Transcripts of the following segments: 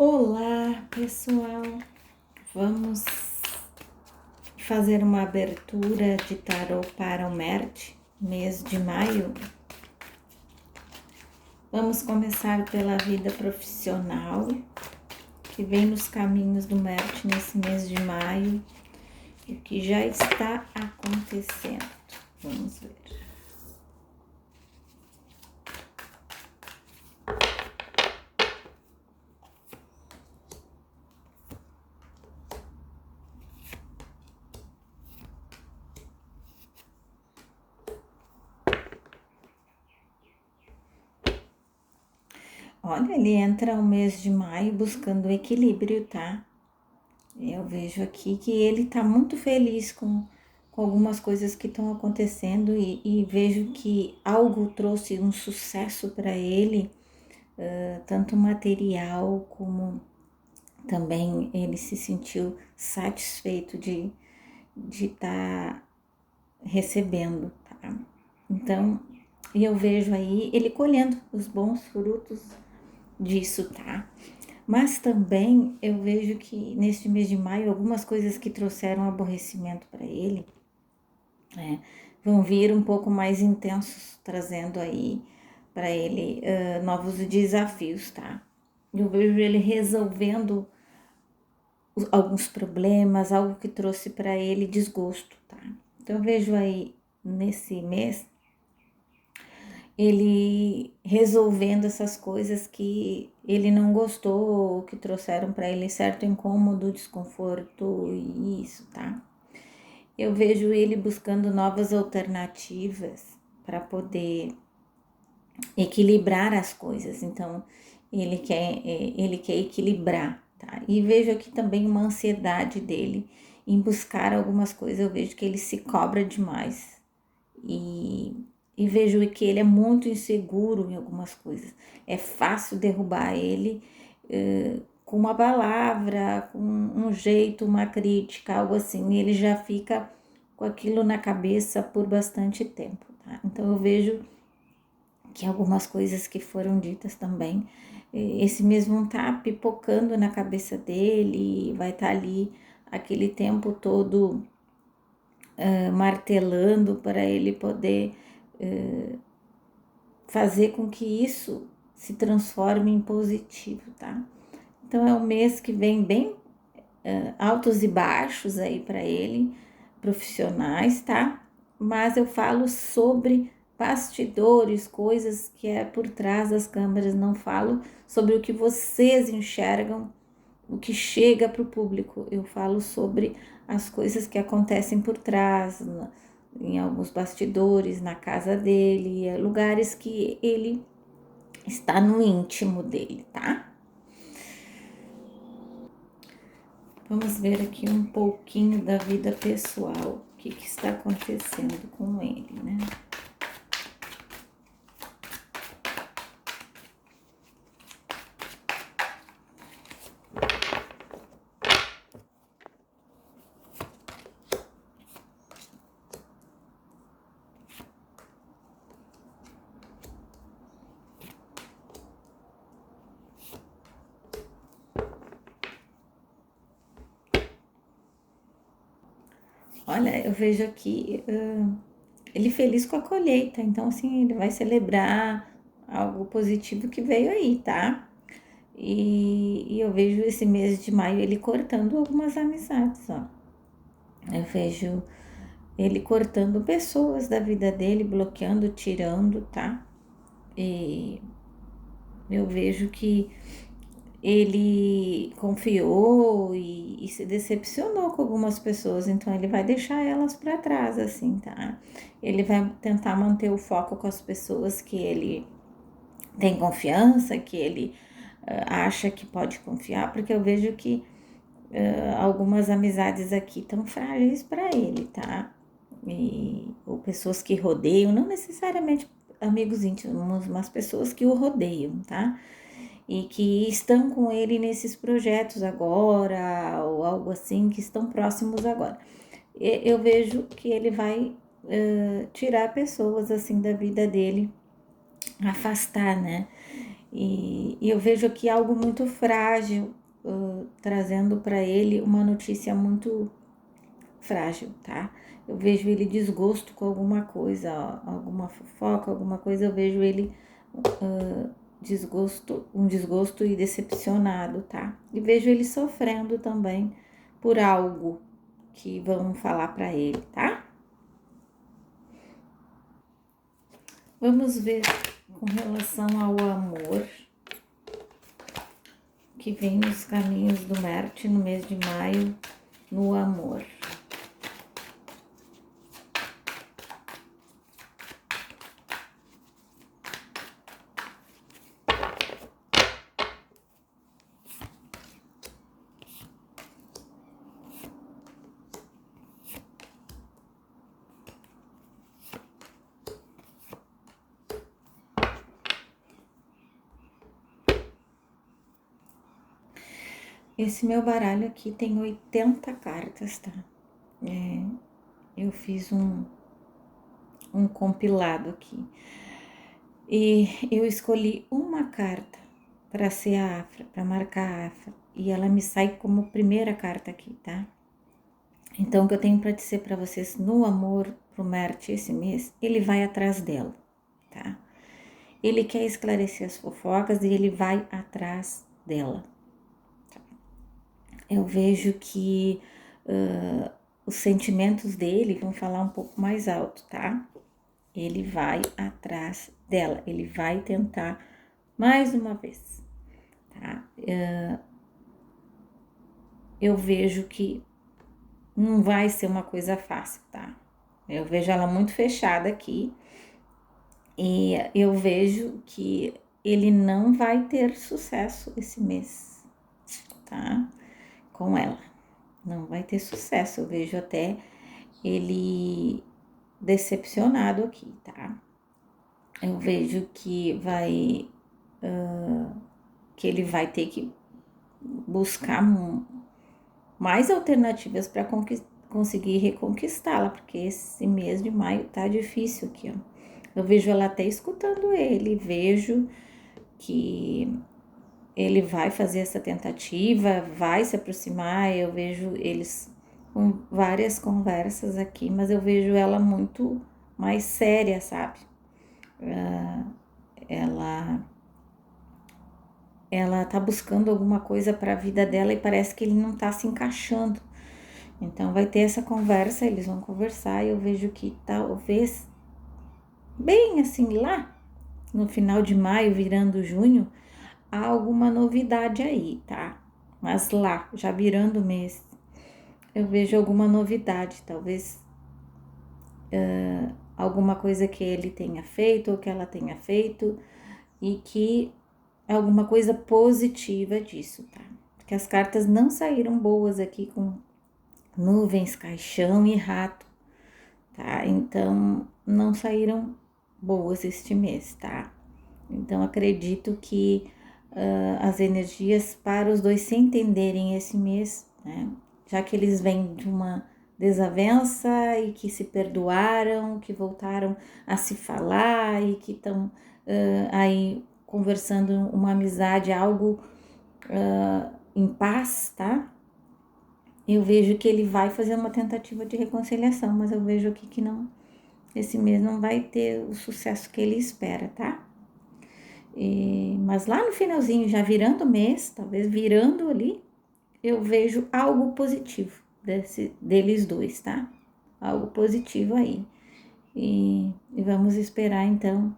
Olá, pessoal. Vamos fazer uma abertura de tarô para o Marte, mês de maio. Vamos começar pela vida profissional, que vem nos caminhos do Marte nesse mês de maio e o que já está acontecendo. Vamos ver. Olha, ele entra o mês de maio buscando equilíbrio, tá? Eu vejo aqui que ele tá muito feliz com algumas coisas que estão acontecendo e vejo que algo trouxe um sucesso para ele, tanto material como também ele se sentiu satisfeito de estar recebendo, tá? Então, eu vejo aí ele colhendo os bons frutos disso, tá? Mas também eu vejo que neste mês de maio algumas coisas que trouxeram aborrecimento para ele vão vir um pouco mais intensos, trazendo aí para ele novos desafios, tá? Eu vejo ele resolvendo alguns problemas, algo que trouxe para ele desgosto, tá? Então eu vejo aí nesse mês ele resolvendo essas coisas que ele não gostou, que trouxeram para ele certo incômodo, desconforto e isso, tá? Eu vejo ele buscando novas alternativas para poder equilibrar as coisas. Então, ele quer equilibrar, tá? E vejo aqui também uma ansiedade dele em buscar algumas coisas. Eu vejo que ele se cobra demais e vejo que ele é muito inseguro em algumas coisas. É fácil derrubar ele com uma palavra, com um jeito, uma crítica, algo assim. E ele já fica com aquilo na cabeça por bastante tempo, tá? Então eu vejo que algumas coisas que foram ditas também, esse mesmo tá pipocando na cabeça dele, vai estar ali aquele tempo todo martelando para ele poder fazer com que isso se transforme em positivo, tá? Então é um mês que vem bem altos e baixos aí para ele, profissionais, tá? Mas eu falo sobre bastidores, coisas que é por trás das câmeras, não falo sobre o que vocês enxergam, o que chega para o público. Eu falo sobre as coisas que acontecem por trás, em alguns bastidores, na casa dele, lugares que ele está no íntimo dele, tá? Vamos ver aqui um pouquinho da vida pessoal, o que está acontecendo com ele, né? Olha, eu vejo aqui ele feliz com a colheita, então assim, ele vai celebrar algo positivo que veio aí, tá? E eu vejo esse mês de maio ele cortando algumas amizades, ó. Eu vejo ele cortando pessoas da vida dele, bloqueando, tirando, tá? E eu vejo que ele confiou e se decepcionou com algumas pessoas, então ele vai deixar elas para trás, assim, tá? Ele vai tentar manter o foco com as pessoas que ele tem confiança, que ele acha que pode confiar, porque eu vejo que algumas amizades aqui estão frágeis para ele, tá? Ou pessoas que rodeiam, não necessariamente amigos íntimos, mas pessoas que o rodeiam, tá? E que estão com ele nesses projetos agora, ou algo assim, que estão próximos agora. Eu vejo que ele vai tirar pessoas assim da vida dele, afastar, né? E eu vejo aqui algo muito frágil, trazendo para ele uma notícia muito frágil, tá? Eu vejo ele desgosto com alguma coisa, alguma fofoca, alguma coisa, eu vejo ele um desgosto e decepcionado, tá? E vejo ele sofrendo também por algo que vão falar para ele, tá? Vamos ver com relação ao amor que vem nos caminhos do Marte no mês de maio, no amor. Esse meu baralho aqui tem 80 cartas, tá? Eu fiz um compilado aqui. E eu escolhi uma carta para ser a Afra, para marcar a Afra. E ela me sai como primeira carta aqui, tá? Então, o que eu tenho para dizer para vocês no amor pro Marte esse mês, ele vai atrás dela, tá? Ele quer esclarecer as fofocas e ele vai atrás dela. Eu vejo que os sentimentos dele vão falar um pouco mais alto, tá? Ele vai atrás dela, ele vai tentar mais uma vez, tá? Eu vejo que não vai ser uma coisa fácil, tá? Eu vejo ela muito fechada aqui e eu vejo que ele não vai ter sucesso esse mês, tá? Com ela. Não vai ter sucesso. Eu vejo até ele decepcionado aqui, tá? Eu vejo que que ele vai ter que buscar mais alternativas para conseguir reconquistá-la, porque esse mês de maio tá difícil aqui, ó. Eu vejo ela até escutando ele, vejo que ele vai fazer essa tentativa, vai se aproximar, eu vejo eles com várias conversas aqui, mas eu vejo ela muito mais séria, sabe? Ela ela tá buscando alguma coisa para a vida dela e parece que ele não tá se encaixando. Então vai ter essa conversa, eles vão conversar e eu vejo que talvez bem assim lá no final de maio, virando junho, há alguma novidade aí, tá? Mas lá, já virando o mês, eu vejo alguma novidade, talvez alguma coisa que ele tenha feito ou que ela tenha feito e que é alguma coisa positiva disso, tá? Porque as cartas não saíram boas aqui com nuvens, caixão e rato, tá? Então, não saíram boas este mês, tá? Então, acredito que as energias para os dois se entenderem esse mês, né? Já que eles vêm de uma desavença e que se perdoaram, que voltaram a se falar e que estão aí conversando uma amizade, algo em paz, tá? Eu vejo que ele vai fazer uma tentativa de reconciliação, mas eu vejo aqui que não, esse mês não vai ter o sucesso que ele espera, tá? Mas lá no finalzinho, já virando o mês, talvez virando ali, eu vejo algo positivo deles dois, tá? Algo positivo aí. E vamos esperar então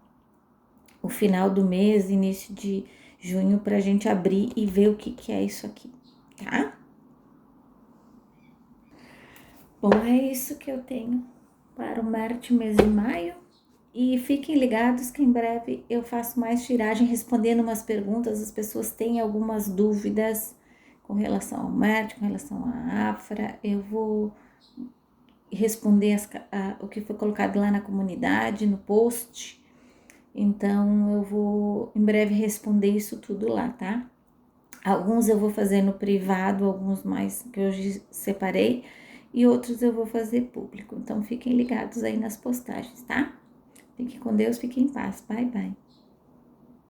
o final do mês, início de junho, pra gente abrir e ver o que que é isso aqui, tá? Bom, é isso que eu tenho para o Marte mês de maio. E fiquem ligados que em breve eu faço mais tiragem respondendo umas perguntas. As pessoas têm algumas dúvidas com relação ao Marte, com relação à Afra. Eu vou responder o que foi colocado lá na comunidade, no post. Então eu vou em breve responder isso tudo lá, tá? Alguns eu vou fazer no privado, alguns mais que hoje separei, e outros eu vou fazer público. Então fiquem ligados aí nas postagens, tá? Fique com Deus, fique em paz. Bye, bye.